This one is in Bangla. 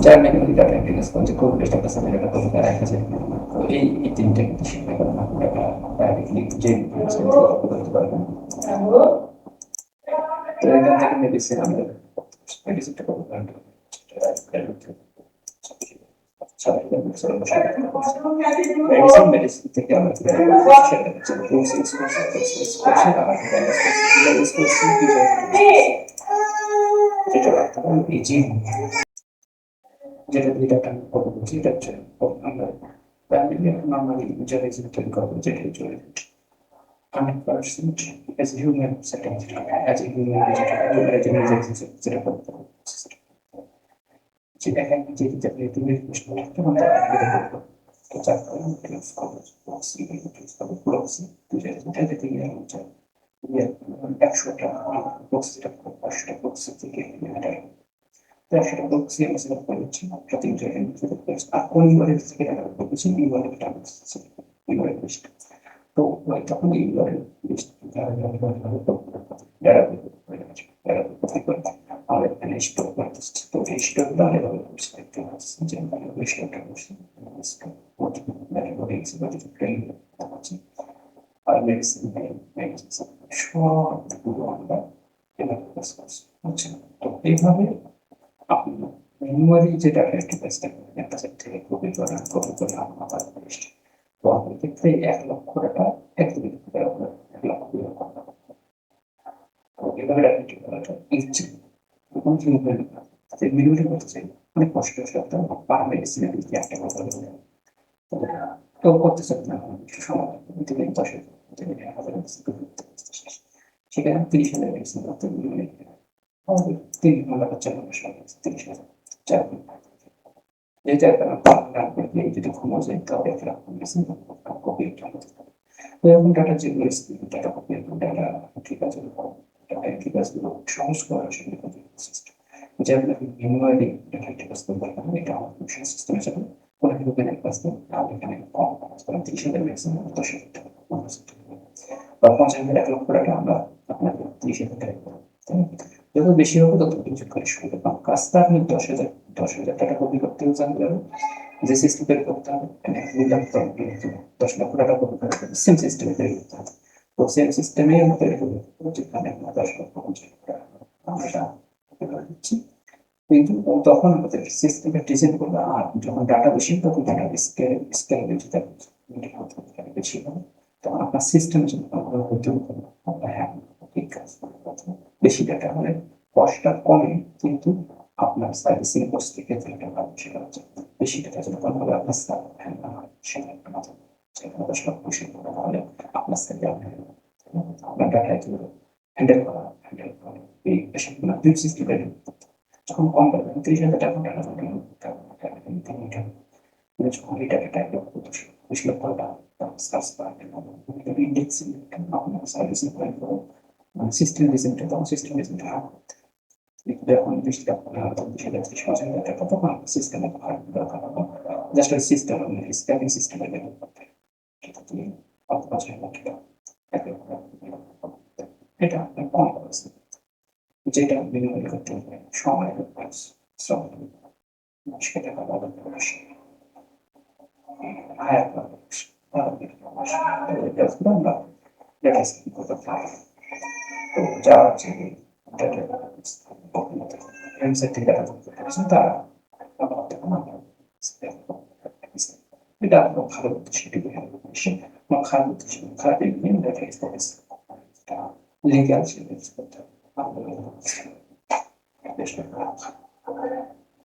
যারা ম্যানুয়ালি ডাটা এন্ট্রি কাজ করছে খুব বেশি একটা স্যালারি একটা কত টাকা রাখা যায়। তো এই তিনটা কিন্তু শিখতে পারেন আপনারা প্রাইভেটলি যে করতে পারবেন। তো এখান থেকে মেডিসিন আমাদের মেডিসিনটা করতে পারেন। মেডিসিন মেডিসিন থেকে আমরা যেটা দিয়ে ডাটা কপি করছি এটা হচ্ছে আমরা প্রাইমারি নর্মালি যারা তৈরি করবো যেটা চলে 100% as a human setting as a human যেটা করতে হবে যেটা এক যেটা তুমি প্রশ্ন তখন তারা এটা করবো তো যার কারণে ক্লাস করবো প্রক্সি ক্লাস করবো প্রক্সি তো যেটা থেকে হচ্ছে 100টা প্রক্সিটা 500টা প্রক্সি থেকে এটা সেটা প্রক্সি আমরা সিলেক্ট করে দিচ্ছি প্রতি জায়গায় সিলেক্ট করছি আর কোন ইউআরএল থেকে ডাটা করছি ইউআরএলটা ইউআরএল লিস্ট তো যখন এই ইউআরএল লিস্ট ডাটা আমাদের এখানে স্টোর করতেছি তো এই স্টোরটা আমরা এভাবে করছি দেখতে পাচ্ছি যে আমরা স্টোরটা করছি আর মেডিসিন সবগুলো আমরা এভাবে কাজ করছি বুঝছেন তো এইভাবে আপনি ম্যানুয়ালি যে ডাটা এন্ট্রি কাজটা করেন একটা সাইড থেকে কপি করে আবার পেস্ট তো আপনার ক্ষেত্রে 1,00,000 টাকা একদিনে করতে পারবেন 1,00,000 টাকা তো এভাবে ডাটা এন্ট্রি করাটা ইজি এবং মিনিমালি করতে চাই অনেক কষ্ট সাথে পার মেডিসিনে দিতে একটা কথা বলে কেউ করতে চান না কিছু সময় থেকে 10,000 থেকে 1,000 সেখানে 30,000 মেডিসিন করতে আমাদের 3 ঘন্টা 4 ঘন্টা 30,000 4 ঘন্টা যেটা না করলে যদি ঘুমো যায় তাহলে একটা মেডিসিন কপি এরকম ডাটা যেগুলো ডাটা কপি ডাটা ঠিক আছে ডাটা ঠিক আছে সহজ করা আসলে সিস্টেম যেমন ম্যানুয়ালি ডাটা ঠিক আছে বললাম এটা আমার মিশন সিস্টেম হিসেবে কোনো কিছু কেন কাজটা তাহলে এখানে কম কাজ করা 30,000 ম্যাক্সিমাম 10,000 টাকা বা 50,000 1,00,000 টাকা আমরা আপনাকে 30,000 টাকা যত বেশি হবে তত কিছু করে শুরু করলাম কাজটা আপনি 10,000 টাকা কপি করতে জানলে যে সিস্টেম তৈরি করতে হবে 10,00,000 টাকা কপি করতে হবে সেম সিস্টেমে তৈরি করতে হবে তো সেম সিস্টেমে আমরা তৈরি করবো যেখানে আমরা 10,00,000 টাকা আমরা দিচ্ছি কিন্তু তখন আমাদের সিস্টেমে ডিজাইন করবে আর যখন ডাটা বেশি তখন ডাটা স্কেলেবিলিটিটা বেশি হবে তখন আপনার সিস্টেমের জন্য উদ্যোগ করবে হ্যাঁ ঠিক আছে বেশি ডাটা হলে কষ্টটা কমে কিন্তু আপনার সার্ভিসিং কস্ট থেকে যে টাকা সেটা হচ্ছে বেশি টাকা যখন হবে আপনার স্যার হ্যাঁ সেটা একটা মাথা সেখানে 10,00,000 খুশি তাহলে আপনার স্যার আপনার ডাটা হ্যান্ডেল করা এই বেশি দুই সিস্টেম যখন কম পাবেন 30,000 টাকা যখন এই টাকাটা 1,00,000 ইন্ডেক্সিং আপনার সার্ভিসিং প্ল্যান করো সিস্টেম ডিজাইনটা তখন সিস্টেম ডিজাইনটা যখন 20,000 টাকা তখন সিস্টেমে দরকার হবে জাস্ট ওই সিস্টেম স্ক্যানিং সিস্টেমে ডেভেলপ করতে এটা 5,000 টাকা এটা আপনার কম খরচ যেটা বিনিময় করতে হবে সময় খরচ শ্রম সেটা আলাদা খরচ হায়ার খরচ আমরা ডেটা স্ক্যান করতে পারি তো যা হচ্ছে এমসেট থেকে ডাটা করতে পারছেন তারা এটা আপনার ভালো উদ্দেশ্যে খারাপ উদ্দেশ্যে খারাপ ডেটা স্টোরেজ লিগাল করতে হবে